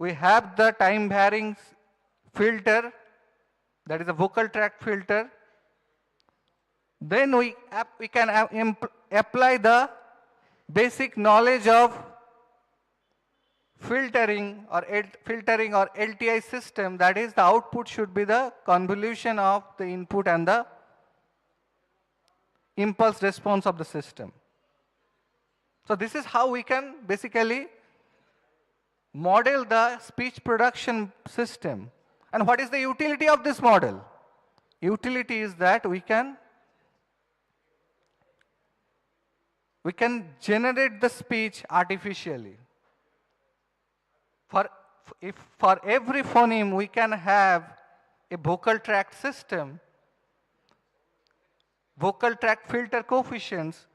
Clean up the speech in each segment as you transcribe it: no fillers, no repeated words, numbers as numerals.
we have the time varying filter, that is a vocal tract filter. Then we can apply the basic knowledge of filtering or LTI system, that is the output should be the convolution of the input and the impulse response of the system. So this is how we can basically model the speech production system. And what is the utility of this model? Utility is that we can generate the speech artificially. For every phoneme we can have a vocal tract system, vocal tract filter coefficients,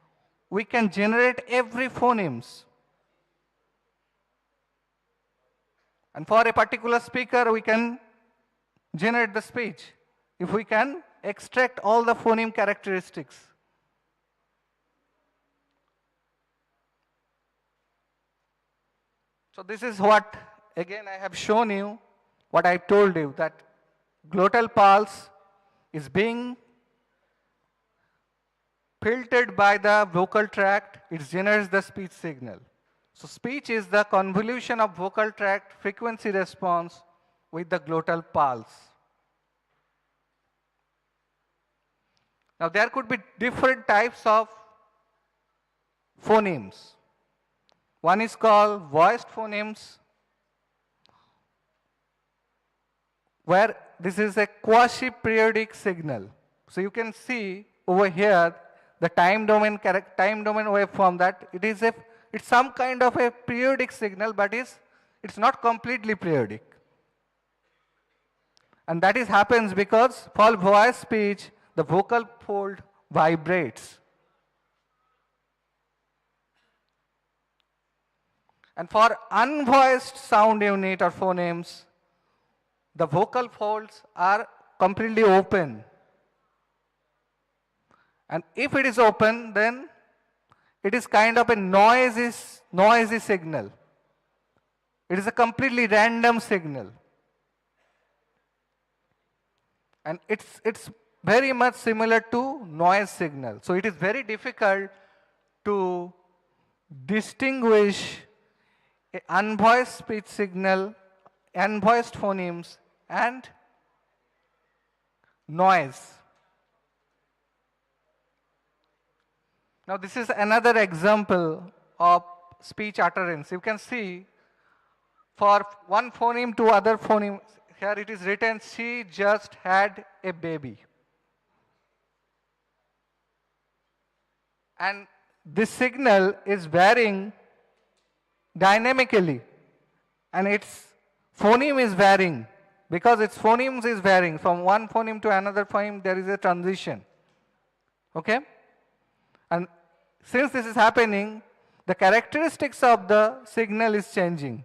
we can generate every phonemes. And for a particular speaker we can generate the speech if we can extract all the phoneme characteristics. So this is what, again, I have shown you, what I told you, that glottal pulse is being filtered by the vocal tract, it generates the speech signal. So speech is the convolution of vocal tract frequency response with the glottal pulse. Now there could be different types of phonemes. One is called voiced phonemes, where this is a quasi-periodic signal. So you can see over here the time domain waveform, that it's some kind of a periodic signal, but it's not completely periodic. And that happens because for voice speech, the vocal fold vibrates. And for unvoiced sound unit or phonemes, the vocal folds are completely open. And if it is open, then it is kind of a noisy signal. It is a completely random signal. And it's very much similar to noise signal. So it is very difficult to distinguish a unvoiced speech signal, unvoiced phonemes, and noise. Now this is another example of speech utterance. You can see for one phoneme to other phoneme, here it is written, she just had a baby. And this signal is varying dynamically, and its phoneme is varying. Because its phonemes is varying from one phoneme to another phoneme, there is a transition. Okay? And since this is happening, the characteristics of the signal is changing.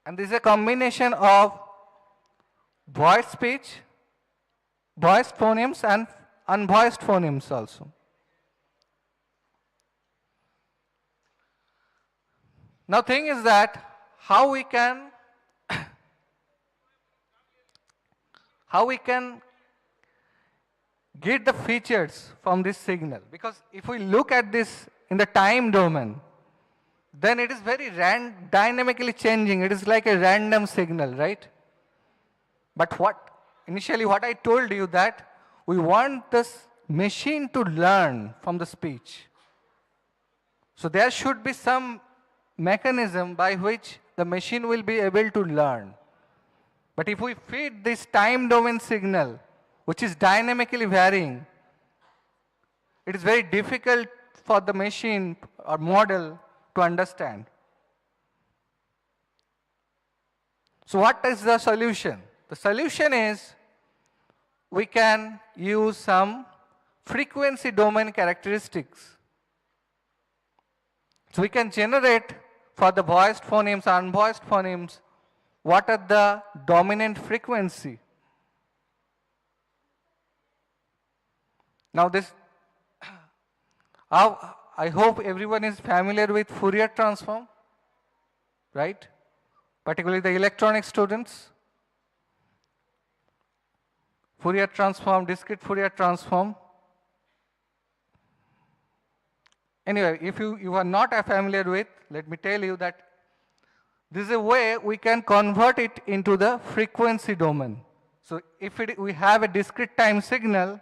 And this is a combination of voiced speech, voiced phonemes, and unvoiced phonemes also. Now thing is that how we can get the features from this signal. Because if we look at this in the time domain, then it is very dynamically changing. It is like a random signal, right? But initially what I told you, that we want this machine to learn from the speech. So there should be some mechanism by which the machine will be able to learn. But if we feed this time domain signal, which is dynamically varying, it is very difficult for the machine or model to understand. So what is the solution? The solution is we can use some frequency domain characteristics. So we can generate for the voiced phonemes, unvoiced phonemes, what are the dominant frequency. Now this, I hope everyone is familiar with Fourier transform, right? Particularly the electronic students. Fourier transform, discrete Fourier transform. Anyway, if you are not familiar with, let me tell you that this is a way we can convert it into the frequency domain. So if we have a discrete time signal,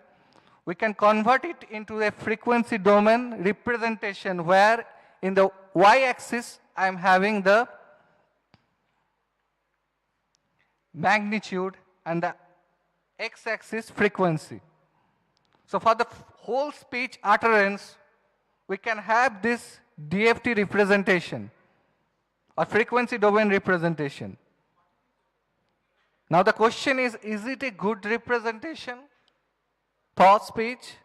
we can convert it into a frequency domain representation where in the y-axis I am having the magnitude and the x-axis frequency. So for the whole speech utterance, we can have this DFT representation or frequency domain representation. Now the question is it a good representation for speech?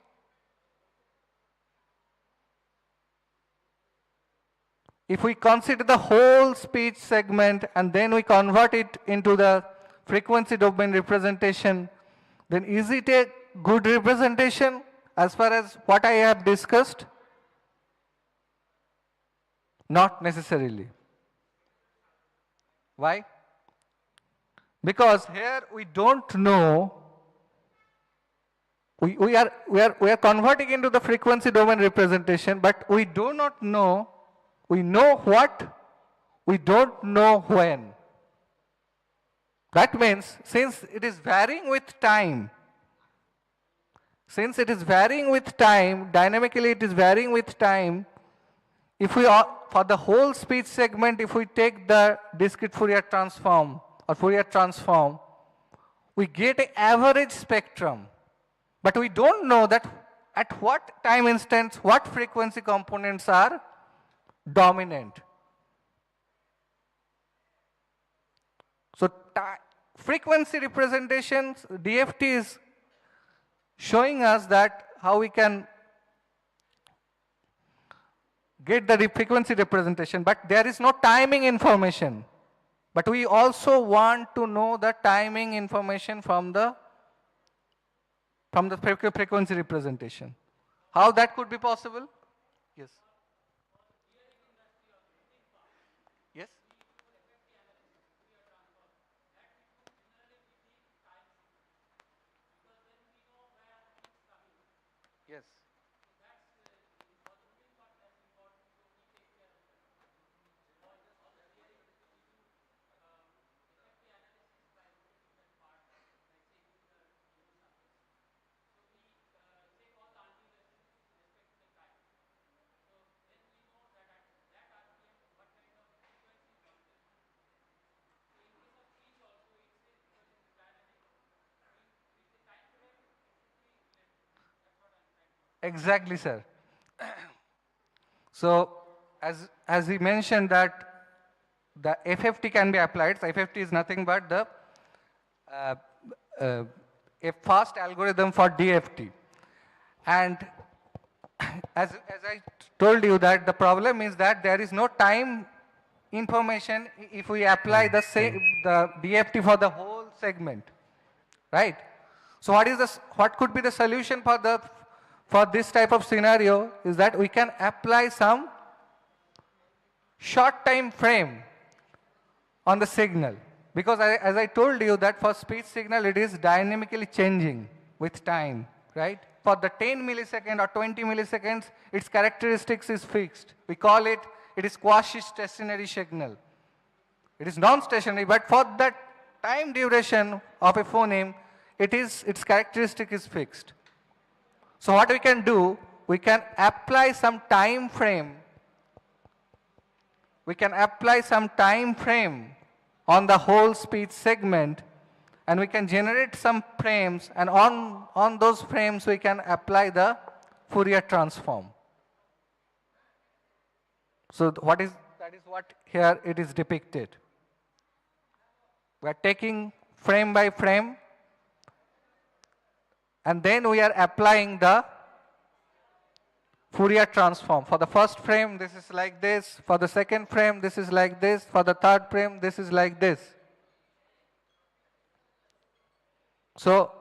If we consider the whole speech segment and then we convert it into the frequency domain representation, then is it a good representation as far as what I have discussed? Not necessarily. Why? Because here we don't know, we are converting into the frequency domain representation, but we do not know, we know what, we don't know when. That means since it is varying with time, dynamically it is varying with time, if we are, for the whole speech segment, if we take the discrete Fourier transform or Fourier transform, we get an average spectrum. But we don't know that at what time instance, what frequency components are dominant. So frequency representations, DFT is showing us that how we can get the frequency representation, but there is no timing information. But we also want to know the timing information from the frequency representation. How that could be possible? Yes. Yes? Yes. Exactly, sir. So, as we mentioned that the FFT can be applied. So FFT is nothing but the a fast algorithm for DFT. And as I told you that the problem is that there is no time information if we apply the DFT for the whole segment, right? So what could be the solution for this type of scenario is that we can apply some short time frame on the signal, because as I told you that for speech signal it is dynamically changing with time, right? For the 10 millisecond or 20 milliseconds, its characteristics is fixed. We call it is quasi-stationary signal. It is non-stationary, but for that time duration of a phoneme, its characteristic is fixed. So what we can do, we can apply some time frame. We can apply some time frame on the whole speech segment, and we can generate some frames, and on those frames we can apply the Fourier transform. So that is what here it is depicted. We are taking frame by frame, and then we are applying the Fourier transform. For the first frame, this is like this. For the second frame, this is like this. For the third frame, this is like this. So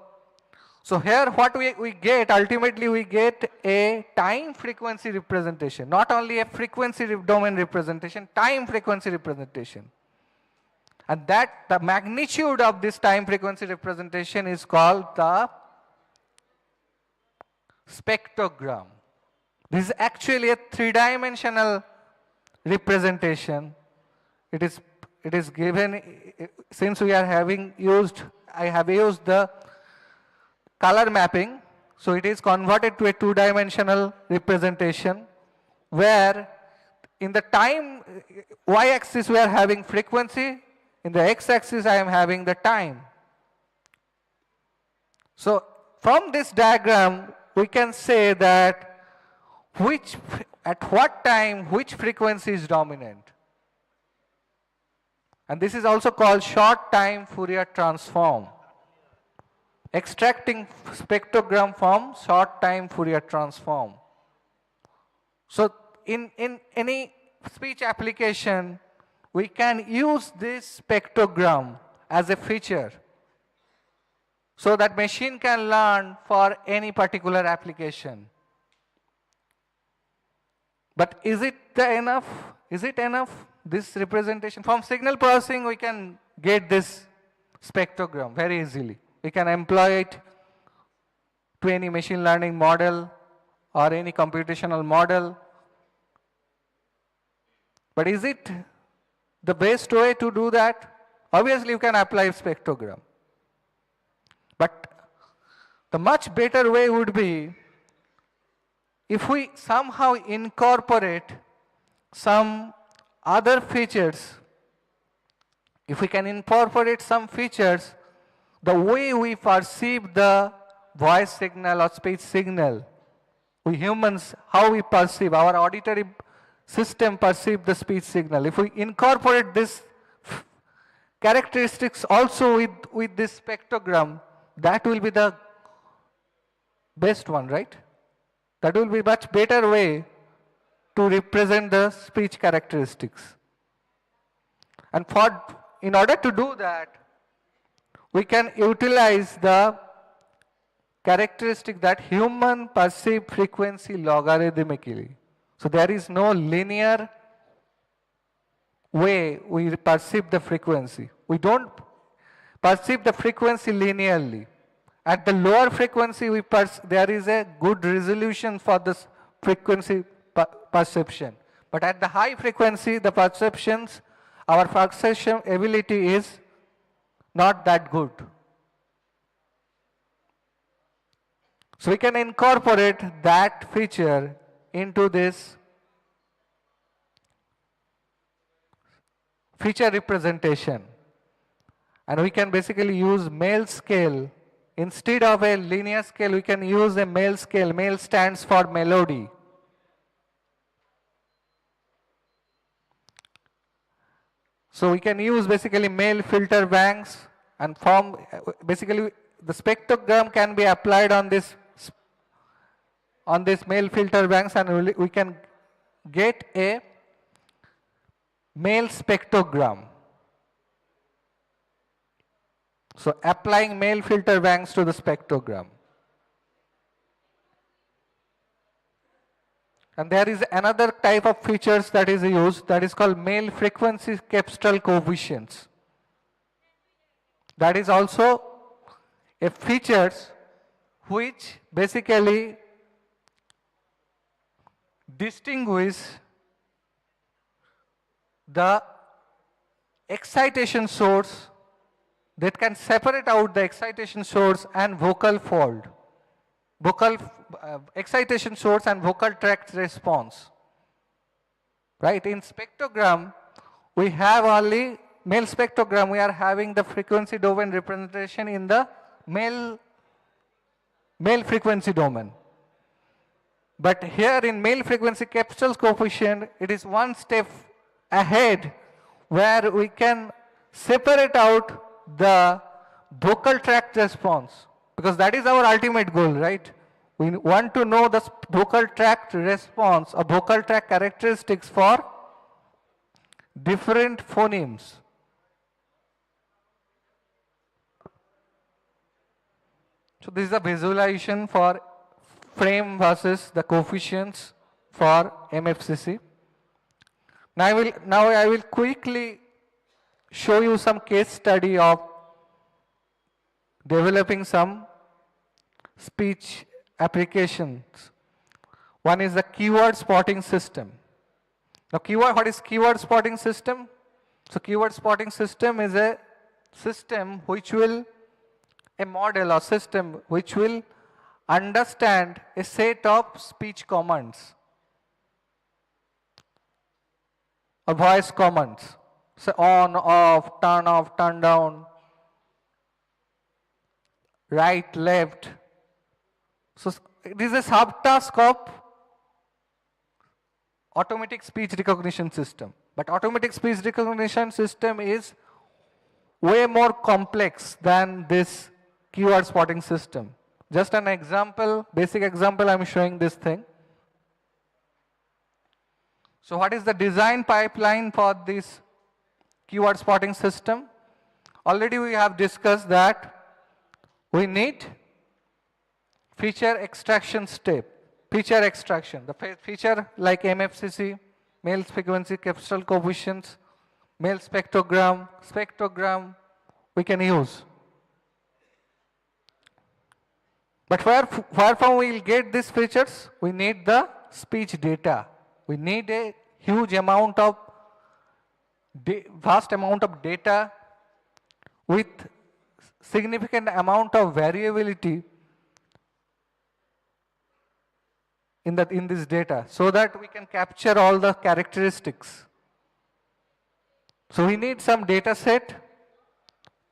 So here what we get, ultimately we get a time frequency representation, not only a frequency domain representation, time frequency representation. And that the magnitude of this time frequency representation is called the spectrogram. This is actually a three-dimensional representation. It is given, since we are I have used the color mapping, so it is converted to a two-dimensional representation where in the time y-axis we are having frequency, in the x-axis I am having the time. So from this diagram we can say that at what time which frequency is dominant. And this is also called short time Fourier transform. Extracting spectrogram from short time Fourier transform. So in any speech application, we can use this spectrogram as a feature so that machine can learn for any particular application. But is it enough? Is it enough, this representation? From signal processing, we can get this spectrogram very easily. We can employ it to any machine learning model or any computational model. But is it the best way to do that? Obviously, you can apply spectrogram. But the much better way would be if we somehow incorporate some other features. If we can incorporate some features, the way we perceive the voice signal or speech signal, we humans, how we perceive, our auditory system perceive the speech signal. If we incorporate this characteristics also with this spectrogram, that will be the best one, right? That will be much better way to represent the speech characteristics. And in order to do that, we can utilize the characteristic that human perceive frequency logarithmically. So there is no linear way we perceive the frequency. We don't perceive the frequency linearly. At the lower frequency, there is a good resolution for this frequency perception. But at the high frequency, the perceptions, our perception ability is not that good. So we can incorporate that feature into this feature representation. And we can basically use male scale. Instead of a linear scale, we can use a male scale. Male stands for melody. So we can use basically male filter banks and form, basically the spectrogram can be applied on this male filter banks, and we can get a male spectrogram. So applying male filter banks to the spectrogram. And there is another type of features that is used, that is called male frequency cepstral coefficients. That is also a features which basically distinguish the excitation source, that can separate out the excitation source and vocal fold. Vocal excitation source and vocal tract response. Right? In spectrogram, we have only male spectrogram, we are having the frequency domain representation in the male frequency domain. But here in male frequency cepstral coefficient, it is one step ahead where we can separate out the vocal tract response, because that is our ultimate goal, right? We want to know the vocal tract response or vocal tract characteristics for different phonemes. So this is a visualization for frame versus the coefficients for MFCC. Now I will quickly show you some case study of developing some speech applications. One is the keyword spotting system. Now what is keyword spotting system? So keyword spotting system is a system which will, a model or system which will understand a set of speech commands or voice commands. So on, off, turn down, right, left. So it is a subtask of automatic speech recognition system. But automatic speech recognition system is way more complex than this keyword spotting system. Just an example, basic example, I'm showing this thing. So what is the design pipeline for this keyword spotting system? Already we have discussed that we need feature extraction step. Feature extraction, the feature like MFCC, male frequency capsule coefficients, male spectrogram we can use. But where from we will get these features? We need the speech data. We need a huge amount of, vast amount of data with significant amount of variability in this data, so that we can capture all the characteristics. So we need some data set.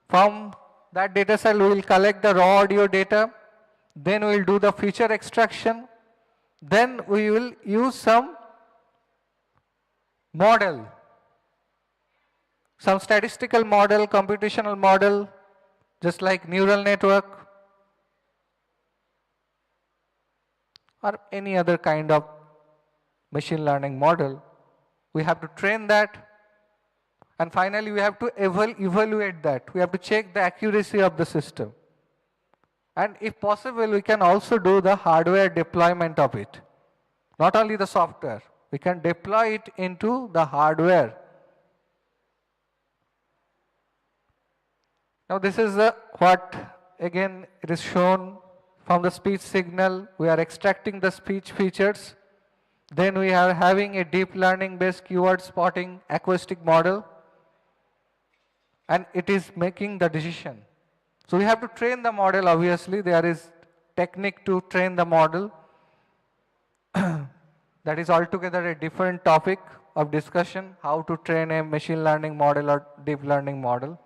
From that data set we will collect the raw audio data, then we will do the feature extraction, then we will use some model, some statistical model, computational model, just like neural network or any other kind of machine learning model. We have to train that, and finally we have to evaluate that. We have to check the accuracy of the system. And if possible, we can also do the hardware deployment of it. Not only the software, we can deploy it into the hardware. Now this is what, again, it is shown from the speech signal. We are extracting the speech features. Then we are having a deep learning based keyword spotting acoustic model, and it is making the decision. So we have to train the model. Obviously there is technique to train the model. That is altogether a different topic of discussion, how to train a machine learning model or deep learning model.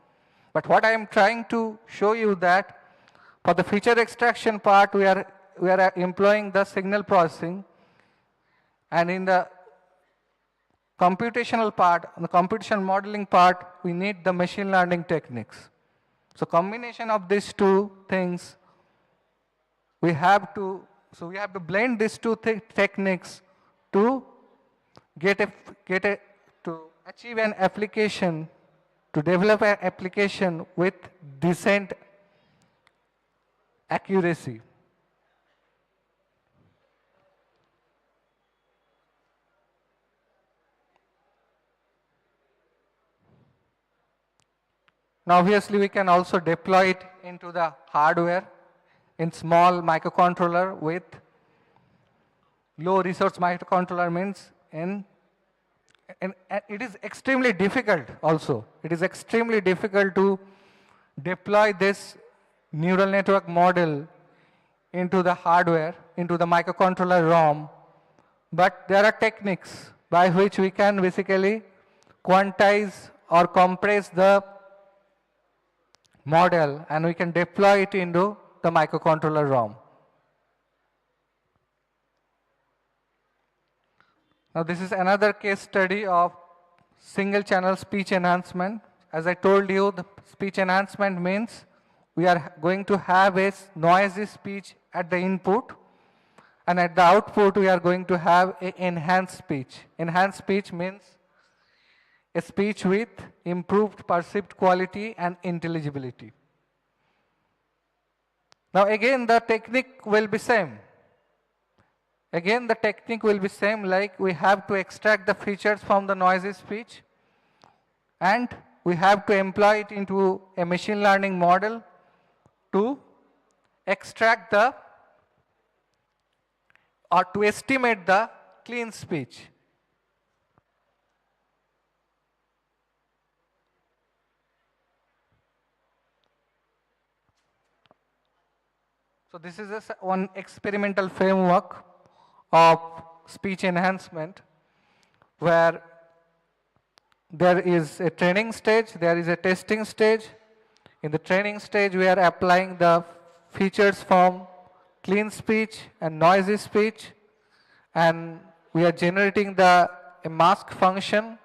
But what I am trying to show you that for the feature extraction part, we are employing the signal processing, and in the computational part, the computational modeling part, we need the machine learning techniques. So combination of these two things, we have to blend these two techniques to to achieve an application, to develop an application with decent accuracy. Now obviously we can also deploy it into the hardware in small microcontroller with low resource microcontroller means and it is extremely difficult also. It is extremely difficult to deploy this neural network model into the hardware, into the microcontroller ROM. But there are techniques by which we can basically quantize or compress the model and we can deploy it into the microcontroller ROM. Now this is another case study of single channel speech enhancement. As I told you, the speech enhancement means we are going to have a noisy speech at the input, and at the output we are going to have an enhanced speech. Enhanced speech means a speech with improved perceived quality and intelligibility. Now again the technique will be same. Again the technique will be same, like we have to extract the features from the noisy speech and we have to employ it into a machine learning model to extract the or to estimate the clean speech. So this is one experimental framework of speech enhancement where there is a training stage, there is a testing stage. In the training stage, we are applying the features from clean speech and noisy speech, and we are generating a mask function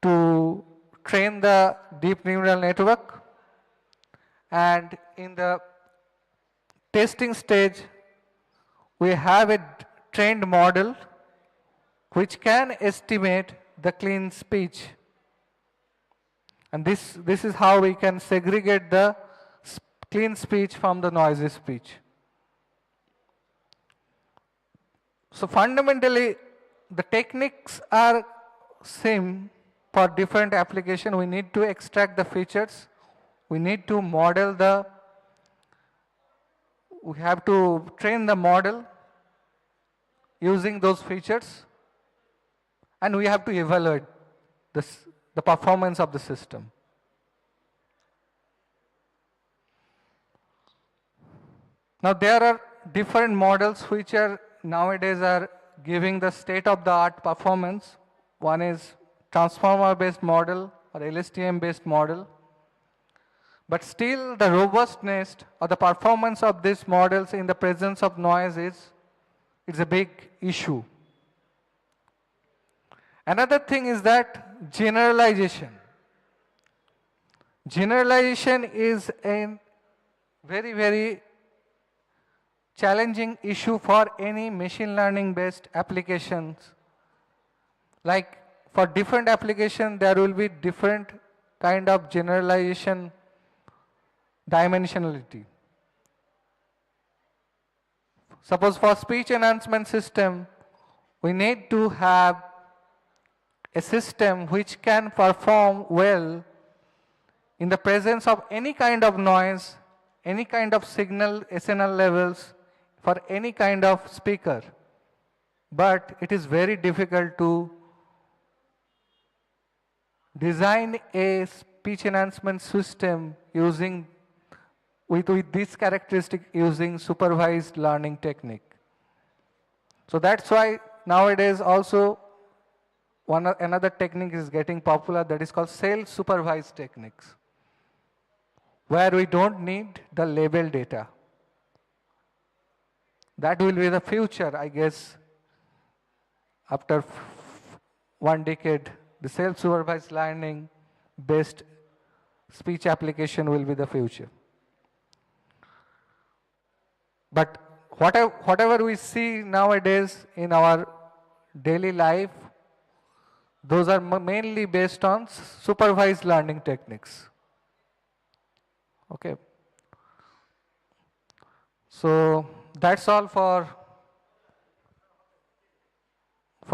to train the deep neural network. And in the testing stage, we have a trained model which can estimate the clean speech. And this is how we can segregate the clean speech from the noisy speech. So fundamentally, the techniques are same for different application. We need to extract the features. We need to model we have to train the model using those features, and we have to evaluate the performance of the system. Now there are different models which are nowadays are giving the state-of-the-art performance. One is transformer-based model or LSTM-based model. But still the robustness or the performance of these models in the presence of noise is a big issue. Another thing is that generalization. Generalization is a very, very challenging issue for any machine learning based applications. Like for different applications, there will be different kind of generalization dimensionality. Suppose for speech enhancement system, we need to have a system which can perform well in the presence of any kind of noise, any kind of signal, SNL levels, for any kind of speaker. But it is very difficult to design a speech enhancement system using with this characteristic using supervised learning technique. So that's why nowadays also another technique is getting popular, that is called self-supervised techniques, where we don't need the label data. That will be the future, I guess. After one decade, the self-supervised learning based speech application will be the future. But whatever we see nowadays in our daily life, those are mainly based on supervised learning techniques. Okay. So that's all for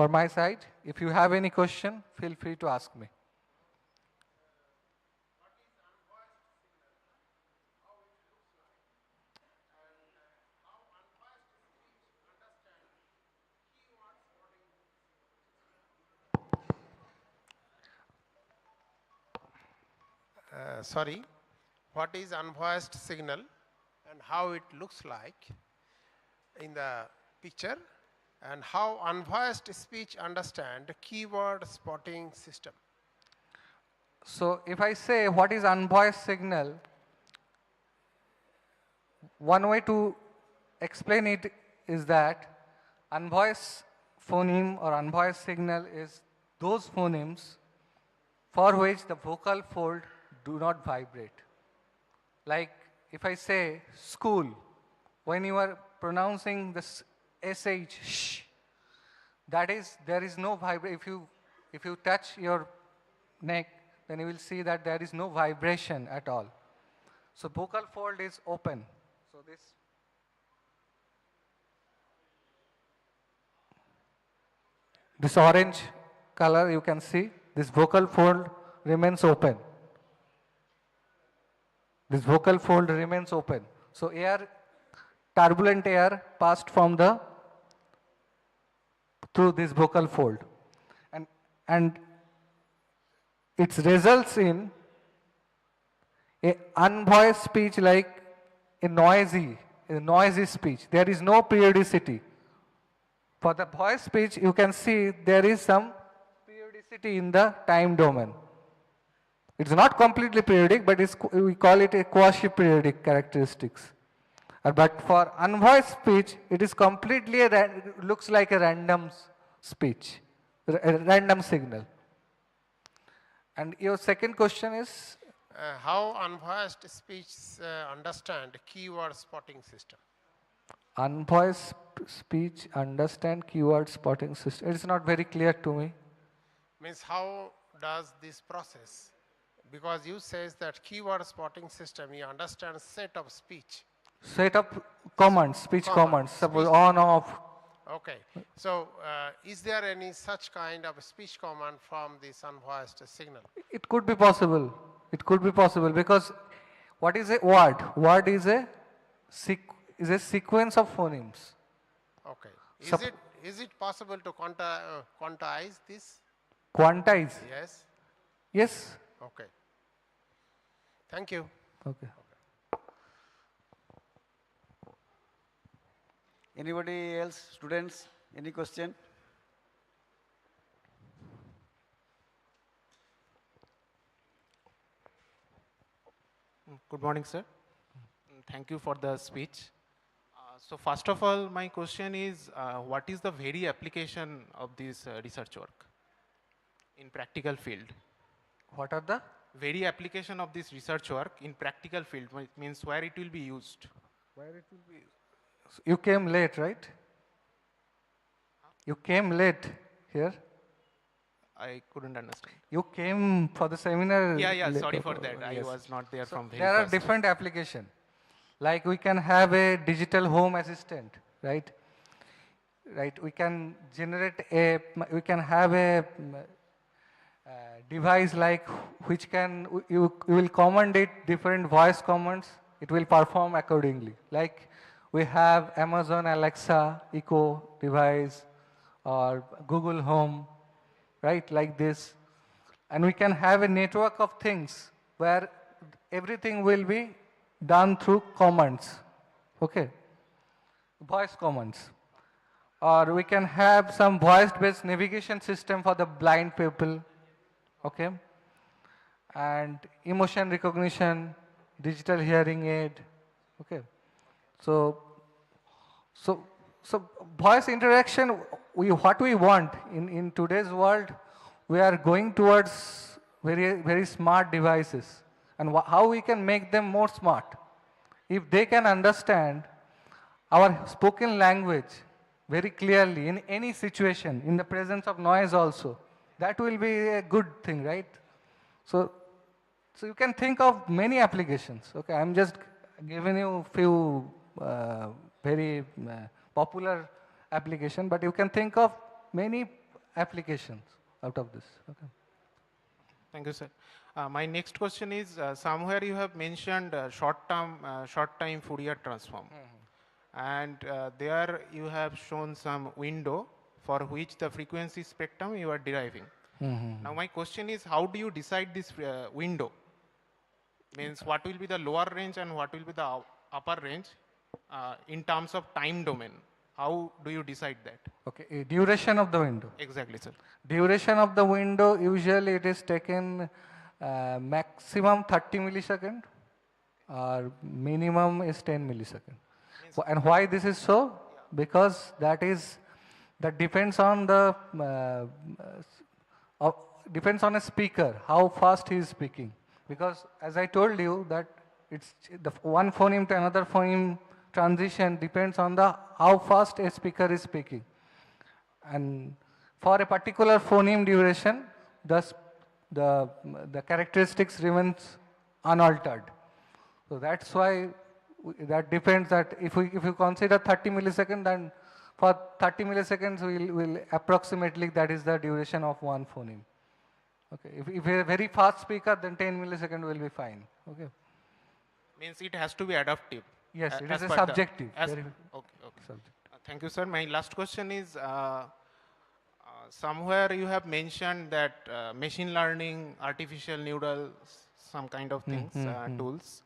my side. If you have any question, feel free to ask me. Sorry, what is unvoiced signal and how it looks like in the picture, and how unvoiced speech understand keyword spotting system. So if I say what is unvoiced signal, one way to explain it is that unvoiced phoneme or unvoiced signal is those phonemes for which the vocal fold do not vibrate. Like if I say school, when you are pronouncing this SH, sh, that is, there is no vibration. If you touch your neck, then you will see that there is no vibration at all. So vocal fold is open. this orange color you can see, this vocal fold remains open. This vocal fold remains open. So air, turbulent air passed from the through this vocal fold, and it results in a unvoiced speech like a noisy speech. There is no periodicity. For the voice speech, you can see there is some periodicity in the time domain. It's not completely periodic, but we call it a quasi-periodic characteristics. But for unvoiced speech, it is completely looks like a random speech, a random signal. And your second question is? How unvoiced speech understand keyword spotting system? Unvoiced speech understand keyword spotting system. It's not very clear to me. Means how does this process? Because you says that keyword spotting system, you understand set of speech. Set of commands, speech commands, suppose on, off. Okay. So is there any such kind of speech command from this unvoiced signal? It could be possible. It could be possible because what is a word? Word is a sequence of phonemes. Okay. Is it possible to quantize this? Quantize? Yes. Yes. Okay. Thank you. Okay. Anybody else, students, any question? Good morning, sir. Thank you for the speech. So first of all, my question is, what is the very application of this research work in practical field? What are the? Very application of this research work in practical field, means where it will be used. Where it will be? You came late, right? You came late here. I couldn't understand. You came for the seminar. Yeah, sorry for that. I was not there from very There are first. different applications. Like we can have a digital home assistant, right? Right. We can we can have a device like which can, you will command it different voice commands. It will perform accordingly. Like we have Amazon Alexa, Echo device, or Google Home, right, like this. And we can have a network of things where everything will be done through commands, okay, voice commands. Or we can have some voice-based navigation system for the blind people, okay, and emotion recognition, digital hearing aid, okay. So voice interaction, what we want in today's world, we are going towards very smart devices, and how we can make them more smart. If they can understand our spoken language very clearly in any situation, in the presence of noise also, that will be a good thing, right? So you can think of many applications. Okay, I'm just giving you few very popular application, but you can think of many applications out of this. Okay. Thank you, sir. My next question is, somewhere you have mentioned short-time Fourier transform. And there you have shown some window for which the frequency spectrum you are deriving. Now my question is, how do you decide this window? Means what will be the lower range and what will be the upper range in terms of time domain? How do you decide that? Okay, duration of the window. Exactly, sir. Duration of the window, usually it is taken maximum 30 millisecond or minimum is 10 millisecond. And why this is so? Because that depends on the depends on a speaker, how fast he is speaking. Because as I told you that it's the one phoneme to another phoneme transition depends on how fast a speaker is speaking. And for a particular phoneme duration, the characteristics remains unaltered. So that's why That depends that if you consider 30 milliseconds, then for 30 milliseconds will approximately that is the duration of one phoneme. Okay. If a very fast speaker, then 10 milliseconds will be fine. Okay. Means it has to be adaptive. Yes, it as is a per the- subjective. okay, okay. Subjective. Thank you, sir. My last question is, somewhere you have mentioned that machine learning, artificial neurals, some kind of things, tools.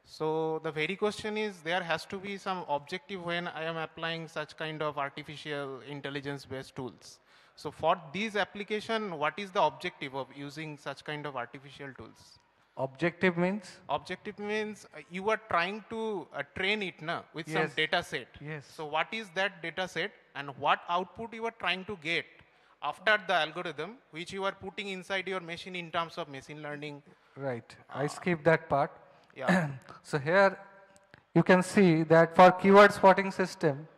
So the very question is, there has to be some objective when I am applying such kind of artificial intelligence-based tools. So for these application, what is the objective of using such kind of artificial tools? Objective means? Objective means you are trying to train it with some Yes. data set. Yes. So what is that data set and what output you are trying to get after the algorithm which you are putting inside your machine in terms of machine learning? Right. I skip that part. Yeah. So here you can see that for keyword spotting system,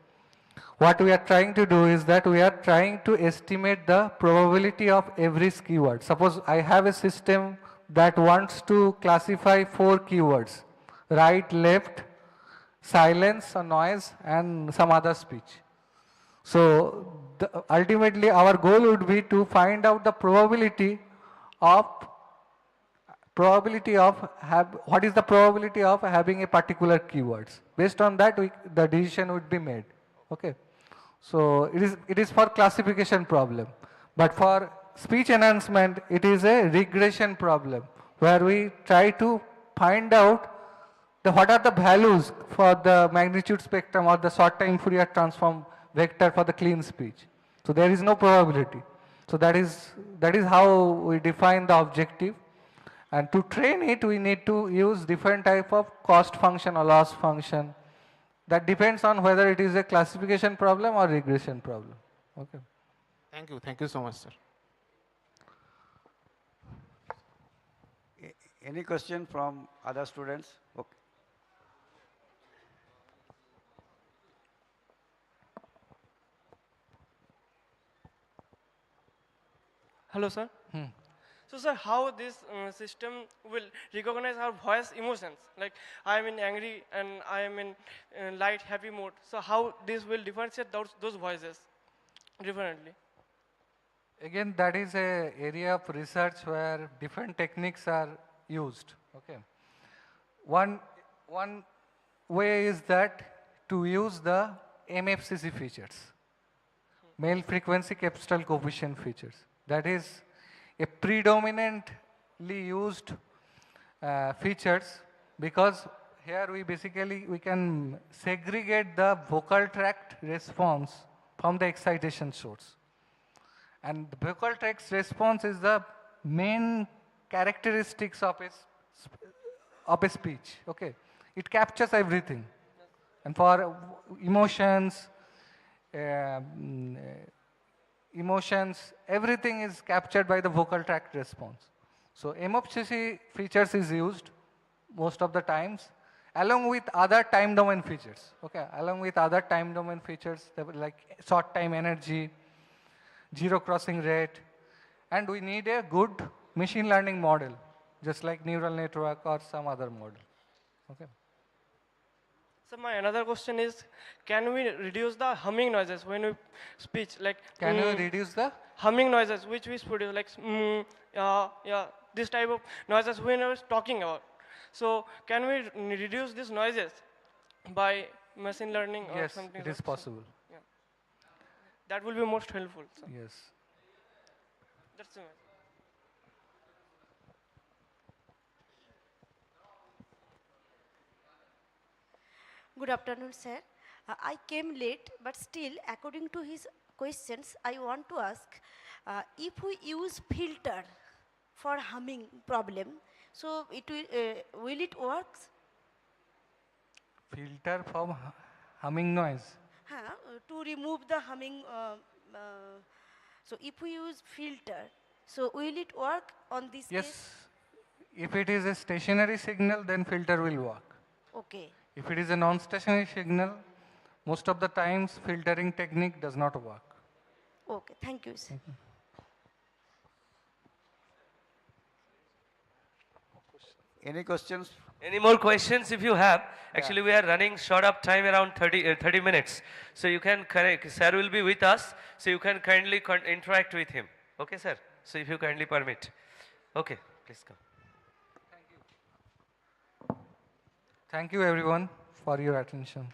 what we are trying to do is that we are trying to estimate the probability of every keyword. Suppose I have a system that wants to classify 4 keywords: right, left, silence or noise, and some other speech. So ultimately our goal would be to find out the probability of what is the probability of having a particular keywords. Based on that, the decision would be made. Okay. So it is for classification problem, but for speech enhancement, it is a regression problem where we try to find out what are the values for the magnitude spectrum or the short time Fourier transform vector for the clean speech. So there is no probability. So that is how we define the objective. And to train it, we need to use different type of cost function or loss function. That depends on whether it is a classification problem or regression problem. Okay. Thank you. Thank you so much, sir. Any question from other students? Okay. Hello, sir. So, sir, how this system will recognize our voice emotions? Like, I am in angry and I am in light, happy mode. So, how this will differentiate those voices differently? Again, that is a area of research where different techniques are used. Okay. One way is that to use the MFCC features, male frequency capital coefficient features. That is a predominantly used features, because here we can segregate the vocal tract response from the excitation source. And the vocal tract response is the main characteristics of a speech. Okay, it captures everything, and for emotions, everything is captured by the vocal tract response. So MFCC features is used most of the times, along with other time domain features. Okay, along with other time domain features like short time energy, zero crossing rate, and we need a good machine learning model, just like neural network or some other model. Okay. So, my another question is, can we reduce the humming noises when we speak? Like, Can you reduce the? humming noises which we produce, like yeah, this type of noises when I was talking about. So, can we reduce these noises by machine learning or Yes, something? it is possible. Yeah. That will be most helpful. So. Yes. That's it. Good afternoon, sir. I came late, but still, according to his questions, I want to ask, if we use filter for humming problem, so will it works? Filter from humming noise. To remove the humming, so if we use filter, so will it work on this Yes. case? If it is a stationary signal, then filter will work. Okay. If it is a non-stationary signal, most of the times filtering technique does not work. Okay, thank you, sir. Any questions? Any more questions if you have? Actually, we are running short of time around 30 minutes. So you can correct, sir will be with us, so you can kindly interact with him. Okay, sir? So if you kindly permit. Okay, please come. Thank you everyone for your attention.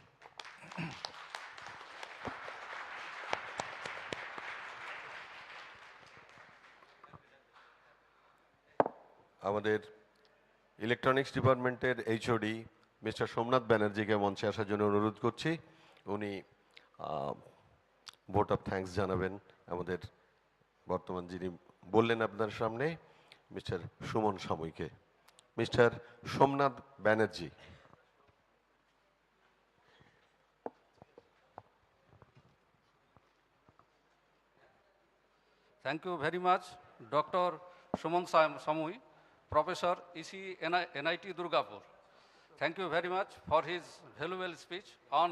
আমাদের electronics ডিপার্টমেন্টের HOD mister Somnath ব্যানার্জিকে মঞ্চে আসার জন্য অনুরোধ করছি। উনি vote of thanks জানাবেন আমাদের বর্তমান যিনি বললেন আপনার সামনে মিস্টার সুমন সাময়িকে। Mister Somnath Banerjee. Thank you very much, Dr. Suman Samui, Professor EC NIT Durgapur. Thank you very much for his valuable speech on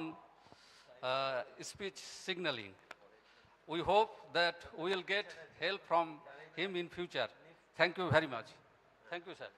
speech signaling. We hope that we will get help from him in future. Thank you very much. Thank you, sir.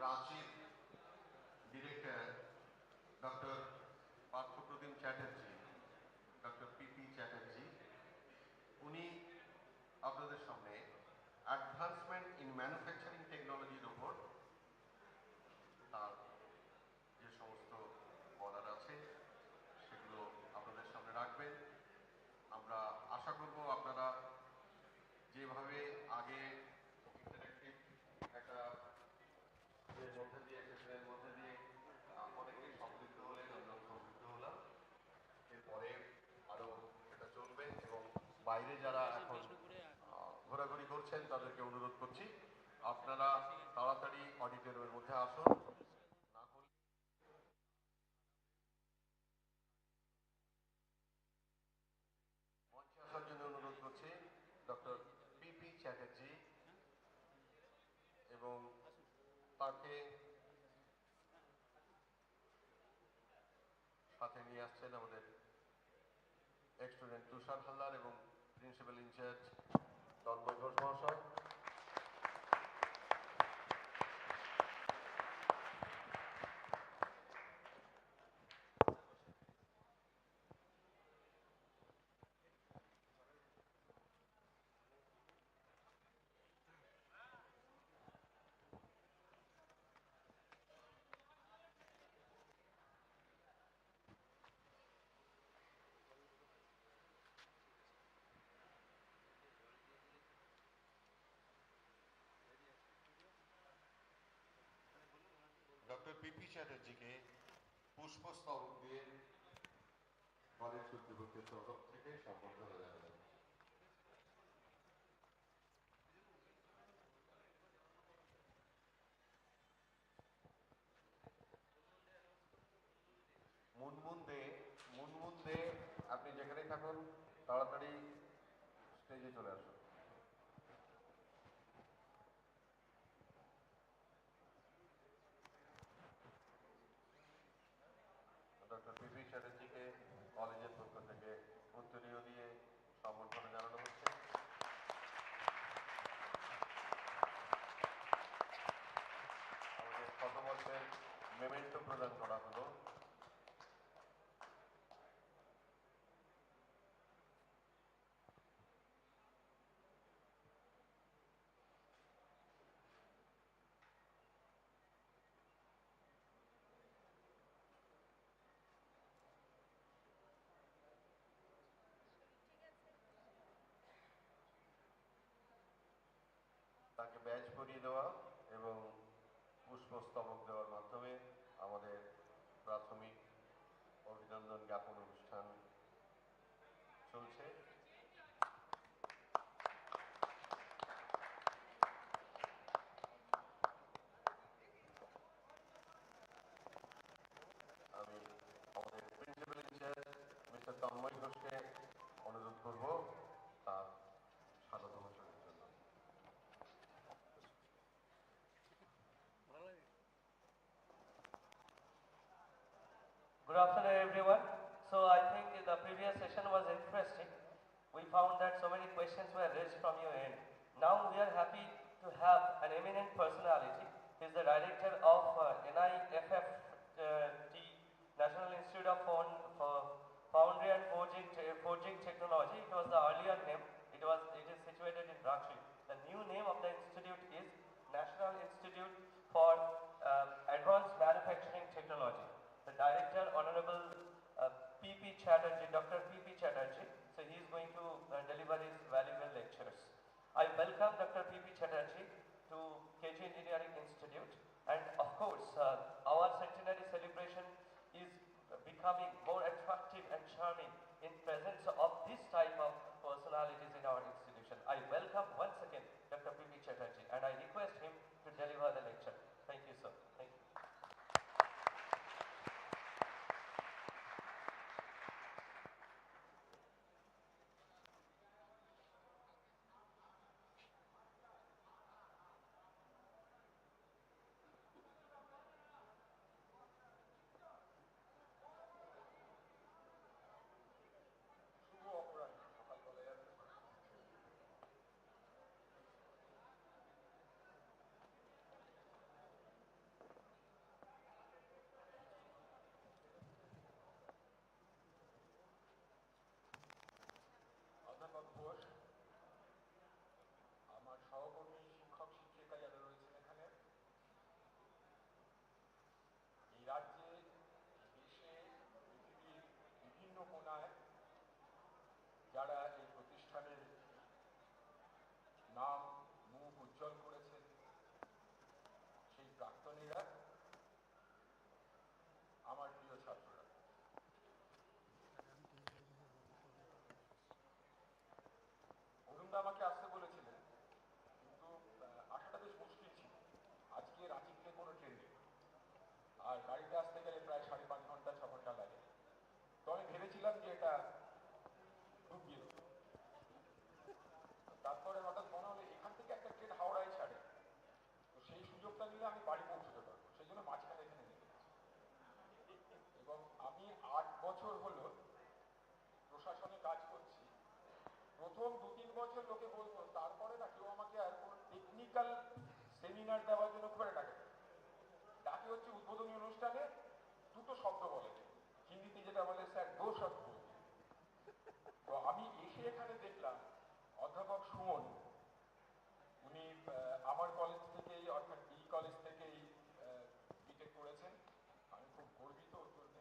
রাঁচির director doctor Parthapratim Chatterjee, doctor PP Chatterjee, উনি আপনাদের সামনে advancement in manufacturing টেকনোলজির ওপর তার যে সমস্ত বলার আছে সেগুলো আপনাদের সামনে রাখবেন। আমরা আশা করব আপনারা যেভাবে আগে ইন্টারেক্টিভ একটা মধ্যে দিয়ে সেশনের মধ্যে দিয়ে অনেকেই সমৃদ্ধ হলেন, আমরা সমৃদ্ধ হলাম। এরপরে আরও এটা চলবে এবং বাইরে যারা এখন ঘোরাঘুরি করছেন তাদেরকে অনুরোধ করছি আপনারা তাড়াতাড়ি অডিটোরিয়ামের মধ্যে আসুন। না হলে মঞ্চে আসার জন্য অনুরোধ করছি ডক্টর পিপি চ্যাটার্জি এবং তাকে সাথে নিয়ে আসছেন আমাদের এক্স স্টুডেন্ট তুষার হালদার এবং প্রিন্সিপাল ইনচার্জ তন্ময় ঘোষ মহাশয়। পিপি চ্যাটার্জিকে পুষ্পস্তবক দিয়ে কলেজ কর্তৃপক্ষের তরফ থেকে সম্বর্ধনা জানাবেন। মুনমুন দে আপনি যেখানেই থাকুন তাড়াতাড়ি স্টেজে চলে আসুন। ডক্টর পিপি চ্যাটার্জিকে কলেজের পক্ষ থেকে উত্তরীয় দিয়ে সম্বর্ধনা জানানো হচ্ছে। আমাদের শতবর্ষের মেমেন্টো প্রদান করা হলো। তাকে ব্যাজ পরিয়ে দেওয়া এবং পুষ্পস্তবক দেওয়ার মাধ্যমে আমাদের প্রাথমিক অভিনন্দন জ্ঞাপন অনুষ্ঠান চলছে। আমি আমাদের প্রিন্সিপাল ইনচার্জ মিস্টার তন্ময় ঘোষকে অনুরোধ করব তার স্বাগত ভাষণের জন্য। Good afternoon, everyone. So I think the previous session was interesting. We found that so many questions were raised from your end. Now we are happy to have an eminent personality. He is the director of NIFFT, National Institute of Foundry and Forging Technology. It was the earlier name. It is situated in Ranchi. The new name of the institute is National Institute for Advanced Manufacturing Technology. The director, Honorable P.P. Chatterjee, Dr. P.P. Chatterjee. So he is going to deliver his valuable lectures. I welcome Dr. P.P. Chatterjee to KG Engineering Institute. And of course, our centenary celebration is becoming more attractive and charming in presence of this type of personalities in our institution. I welcome once again Dr. P.P. Chatterjee and I request him to deliver the lecture. Thank you, sir. Thank you. অধ্যাপক ঘোষ, আমার সহকর্মী শিক্ষক শিক্ষিকা যারা রয়েছেন এখানে, এই রাজ্যে, দেশে, পৃথিবীর বিভিন্ন কোণায় যারা এই প্রতিষ্ঠানের নাম মুখ উজ্জ্বল করেছেন, সেই প্রাক্তনীরা, আমার প্রিয় ছাত্ররা, অরুণদা আমাকে আসতে বলেছিলেন, কিন্তু আসাটা বেশ মুশকিল ছিল। আজকে রাঁচি থেকে কোনো ট্রেন নেই, আর গাড়িতে আসতে গেলে প্রায় 5.5 ঘন্টা 6 ঘন্টা লাগে। তো আমি ভেবেছিলাম যে এটা খুব বিরক্ত। তারপরে হঠাৎ মনে হলো এখান থেকে একটা ট্রেন হাওড়ায় ছাড়ে, তো সেই সুযোগটা নিলে আমি বাড়ি পৌঁছতে পারবো, সেই জন্য মাঝখানে এখানে নেমে গেছি। এবং আমি 8 বছর হলো প্রশাসনে কাজ করছি। প্রথম 2-3 বছর লোকে বলতো, তারপরে না কেউ আমাকে আর কোনো টেকনিক্যাল সেমিনার দেওয়ার জন্য করে ডাকে হচ্ছে উদ্বোধনী অনুষ্ঠানে দুটো শব্দ বলে, হিন্দিতে যেটা বলে স্যার দো শব্দ। তো আমি এসে এখানে দেখলাম অধ্যাপক সুমন, উনি আমার কলেজ থেকেই অর্থাৎ এই কলেজ থেকেই বিটেক করেছেন। আমি খুব গর্বিত ওর জন্য।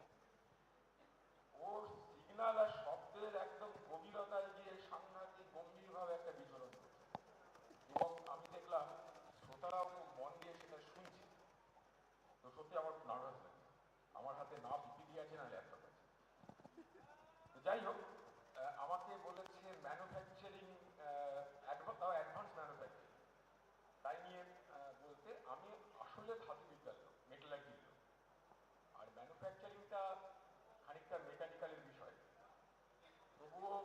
ওর সিগন্যাল আর শব্দের একদম গভীরতায় গিয়ে সাংঘাতিক গম্ভীরভাবে একটা বিচরণ করেছে এবং আমি দেখলাম শ্রোতারাও খুব মন দিয়ে সেটা শুনছে। তো সত্যি আমার নার্ভাস লাগছে, আমার হাতে না পিপিটি আছে না ল্যাপটপ আছে। তো যাই হোক, আমাকে বলেছে ম্যানুফ্যাকচারিং, অ্যাডভান্স ম্যানুফ্যাকচারিং, তাই নিয়ে বলতে আমি আসলে ধাতুবিদ্যার লোক, মেটালার্জির লোক, আর ম্যানুফ্যাকচারিংটা খানিকটা মেকানিক্যালের বিষয়। তবুও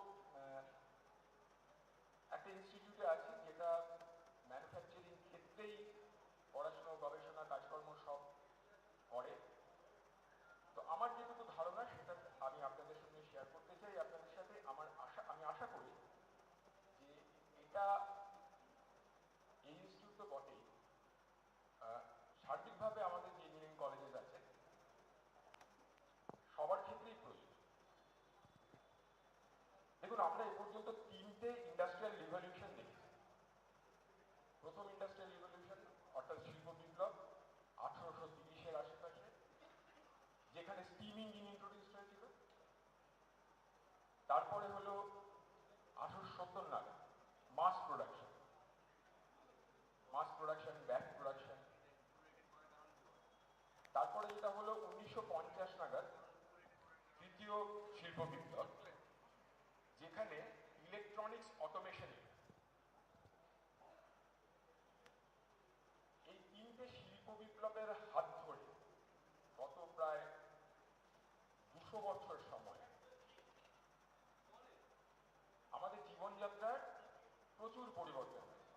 একটা ইনস্টিটিউটে আছি যেটা ম্যানুফ্যাকচারিং ক্ষেত্রেই পড়াশোনা, গবেষণা, কাজকর্ম সব করে। তো আমার যেটুকু ধারণা সেটা আমি আপনাদের সঙ্গে শেয়ার করতে চাই আপনাদের সাথে। আমি আশা করি যে এটা, এই ইনস্টিটিউট তো বটেই, সার্বিকভাবে আমাদের যে ইঞ্জিনিয়ারিং কলেজেস আছে সবার ক্ষেত্রেই প্রয়োজন। দেখুন, আমরা এ পর্যন্ত 3টে ইন্ডাস্ট্রিয়াল রিভলিউশন দেখেছি। প্রথম ইন্ডাস্ট্রিয়াল রিভলিউশন অর্থাৎ শিল্প বিপ্লব 1830-এর আশেপাশে, যেখানে স্টিম ইঞ্জিন ইন্ট্রোডিউস হয়েছিল। তারপরে হলো 1870 নাগাদ মাস প্রোডাকশন, ব্যাক প্রোডাকশন। তারপরে যেটা হলো 1950 নাগাদ তৃতীয় শিল্প বিপ্লব, যেখানে ইলেকট্রনিক্স অটোমেশন। এই 3টে শিল্প বিপ্লবের হাত ধরে গত প্রায় 200 বছর সময় আমাদের জীবনযাত্রার প্রচুর পরিবর্তন হয়েছে।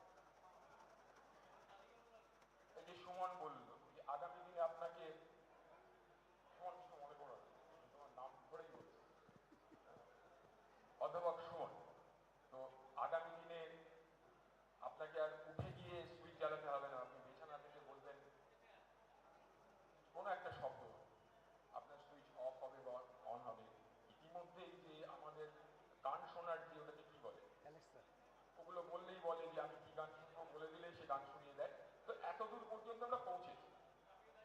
এই যে সুমন বলল যে আগামী দিনে আপনাকে, সুমন কিছু মনে করো না, তোমার নাম ধরেই বলছে, অধ্যাপক সুমন, তো আগামী দিনে আপনাকে আর উঠে গিয়ে সুইচ জ্বালাতে হবে না, আপনি বিছানা থেকে বলবেন কোনো একটা শব্দ, আপনার সুইচ অফ হবে বা অন হবে। ইতিমধ্যেই যে আমাদের গান শোনার যে, ওটাকে কি বলে, ওগুলো বললেই বলে যে আমি কি গান শুনবো, বলে দিলেই সে গান শুনিয়ে দেয়। তো এতদূর পর্যন্ত আমরা পৌঁছেছি,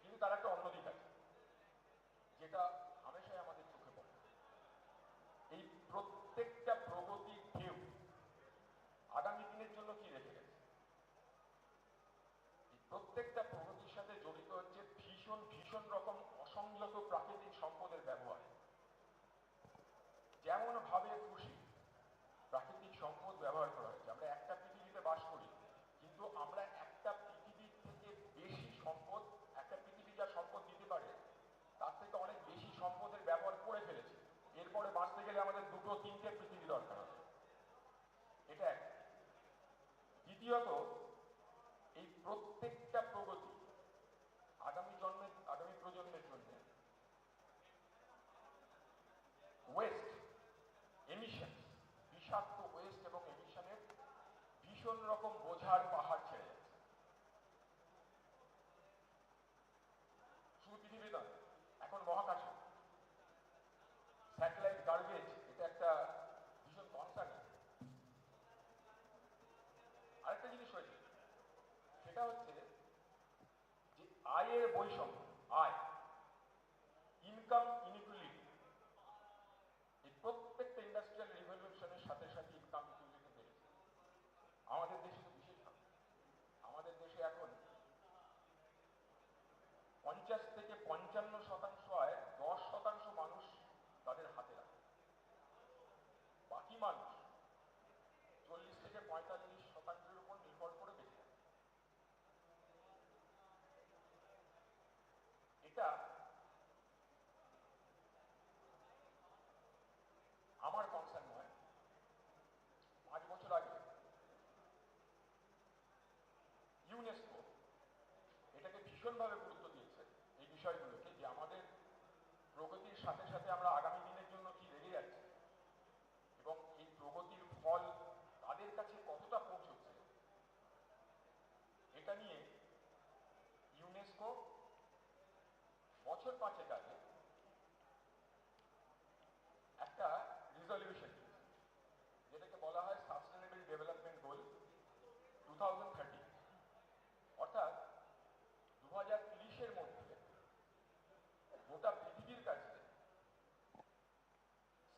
কিন্তু তার একটা অন্য দিক আছে যেটা হামেশাই আমাদের চোখে পড়ে। এই প্রত্যেকটা প্রগতির ঢেউ আগামী দিনের জন্য কি রেখে গেছে? এই প্রত্যেকটা প্রগতির সাথে জড়িত হচ্ছে ভীষণ ভীষণ রকম অসংযত প্রাকৃতিক সম্পদের ব্যবহার। যেমন ভাবে খুশি প্রাকৃতিক সম্পদ ব্যবহার করা হয়েছে। আমরা একটা পৃথিবীতে বাস করি, কিন্তু আমরা একটা পৃথিবীর থেকে বেশি সম্পদ, একটা পৃথিবী যা সম্পদ দিতে পারে তার থেকে অনেক বেশি সম্পদের ব্যবহার করে ফেলেছে। এরপরে বাঁচতে গেলে আমাদের 2-3টে পৃথিবী দরকার হবে। এটা এক। দ্বিতীয়ত, এই প্রত্যেকটা প্রগতি আগামী প্রজন্মের জন্য ওয়েস্ট, এমিশন, বিষাক্ত ওয়েস্ট এবং এমিশনের ভীষণ রকম বোঝার পাহাড় ছেড়ে যাচ্ছে। শুধু পৃথিবী নয়, এখন মহাকাশে স্যাটেলাইট গার্বেজ, এটা একটা ভীষণ কনসার্ন। আরেকটা জিনিস হয়েছে, সেটা হচ্ছে যে আয়ের বৈষম্য, আয়, ইনকাম ইনইকুয়ালিটি। এই প্রত্যেকটা ইন্ডাস্ট্রিয়াল রিভলিউশনের সাথে সাথে ইনকাম ইকুয়ালিটি বেড়েছে আমাদের দেশে। তো বিশেষভাবে আমাদের দেশে এখন 50 থেকে 55% আয় 10% মানুষ তাদের হাতে রাখে, বাকি মানুষ 40 থেকে 45% উপর নির্ভর করে বেঁচে থাকে। এটা আমার কনসার্ন নয়। 5 বছর আগে ইউনেস্কো এটাকে ভীষণভাবে গুরুত্ব দিয়েছে, এই বিষয়গুলোকে, যে আমাদের প্রগতির সাথে সাথে আমরা আগামী দিনের জন্য কি রেখে যাচ্ছি এবং এই প্রগতির ফল তাদের কাছে কতটা পৌঁছচ্ছে। এটা নিয়ে ইউনেস্কো বছর 5 আগে একটা রিজলিউশন, যেটাকে বলা হয় সাস্টেনেবল ডেভেলপমেন্ট গোল 2030, অর্থাৎ 2030-এর মধ্যে গোটা পৃথিবীর কাছে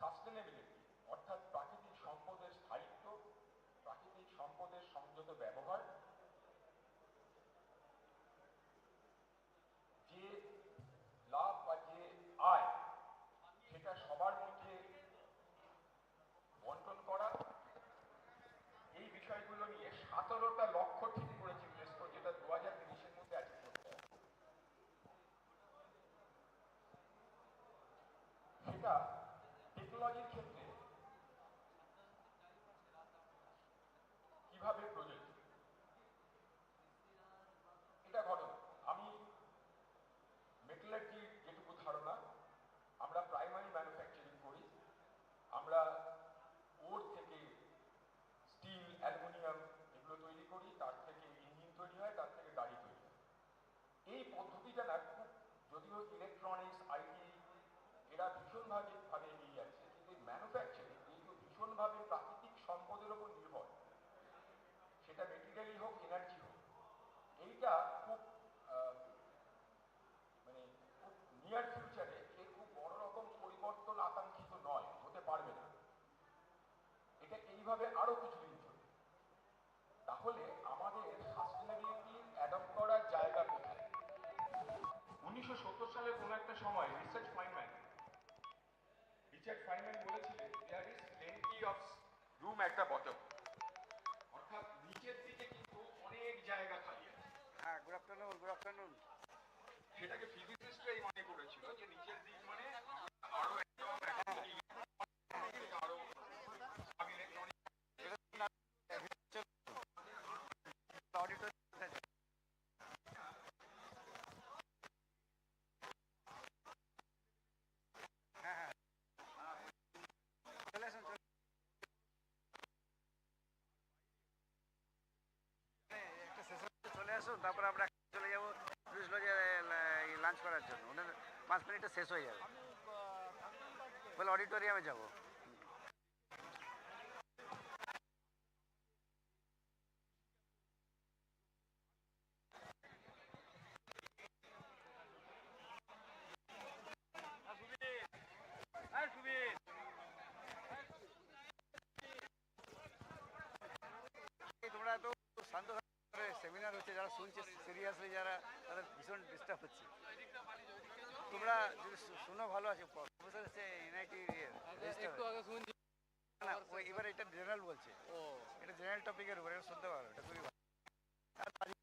সাস্টেনেবিলিটি, অর্থাৎ প্রাকৃতিক সম্পদের স্থায়িত্ব, প্রাকৃতিক সম্পদের সংযত ব্যবহার, যে এটা টেকনোলজির ক্ষেত্রে কিভাবে প্রযোজ্য, এটা ঘটনা। আমি মেটালার্জির যেটুকু ধারণা, আমরা প্রাইমারি ম্যানুফ্যাকচারিং করি, আমরা ওর থেকে স্টিল, অ্যালুমিনিয়াম এগুলো তৈরি করি, তার থেকে ইঞ্জিন তৈরি হয়, তার থেকে গাড়ি তৈরি হয়। এই পদ্ধতিটা না খুব, যদিও ইলেকট্রনিক্স, আইটি এরা ভীষণভাবে এগিয়ে যাচ্ছে, কিন্তু এই ম্যানুফ্যাকচারিং যেহেতু ভীষণভাবে প্রাকৃতিক সম্পদের ওপর নির্ভর, সেটা মেটেরিয়ালই হোক, এনার্জি হোক, এইটা খুব মানে খুব নিয়ার ফিউচারে এর খুব বড় রকম পরিবর্তন আকাঙ্ক্ষিত নয়, হতে পারবে না। এটা এইভাবে আরো কিছুদিন চলবে। তাহলে আমাদের সাস্টেনেবিলিটি অ্যাডপ্ট করার জায়গা কোথায়? 1970 সালের কোনো একটা সময় রিচার্ড ফাইনম্যান বলেছিলেন, there is plenty of room at the bottom, অর্থাৎ নিচের দিকে কিন্তু অনেক জায়গা খালি আছে। হ্যাঁ, গুড আফটারনুন। সেটাকে ফিজিসিস্টরাই মনে করেছিল যে নিচের দিক মানে আরো একদম আরো চলে আসুন, তারপর আমরা চলে যাবো টুরিস্ট লজে লাঞ্চ করার জন্য। ওদের 5 মিনিটে শেষ হয়ে যাবে, বলে অডিটোরিয়ামে যাবো। তোমরা তো শান্ত সেমিনার হচ্ছে, যারা শুনছে সিরিয়াসলি, যারা তাদের ভীষণ ডিস্টার্ব হচ্ছে। তোমরা যদি শুনো ভালো আছে, প্রফেসর হচ্ছে এনআইটি না, এবার এটা জেনারেল বলছে, এটা জেনারেল টপিকের উপরে শুনতে পারো, এটা খুবই ভালো।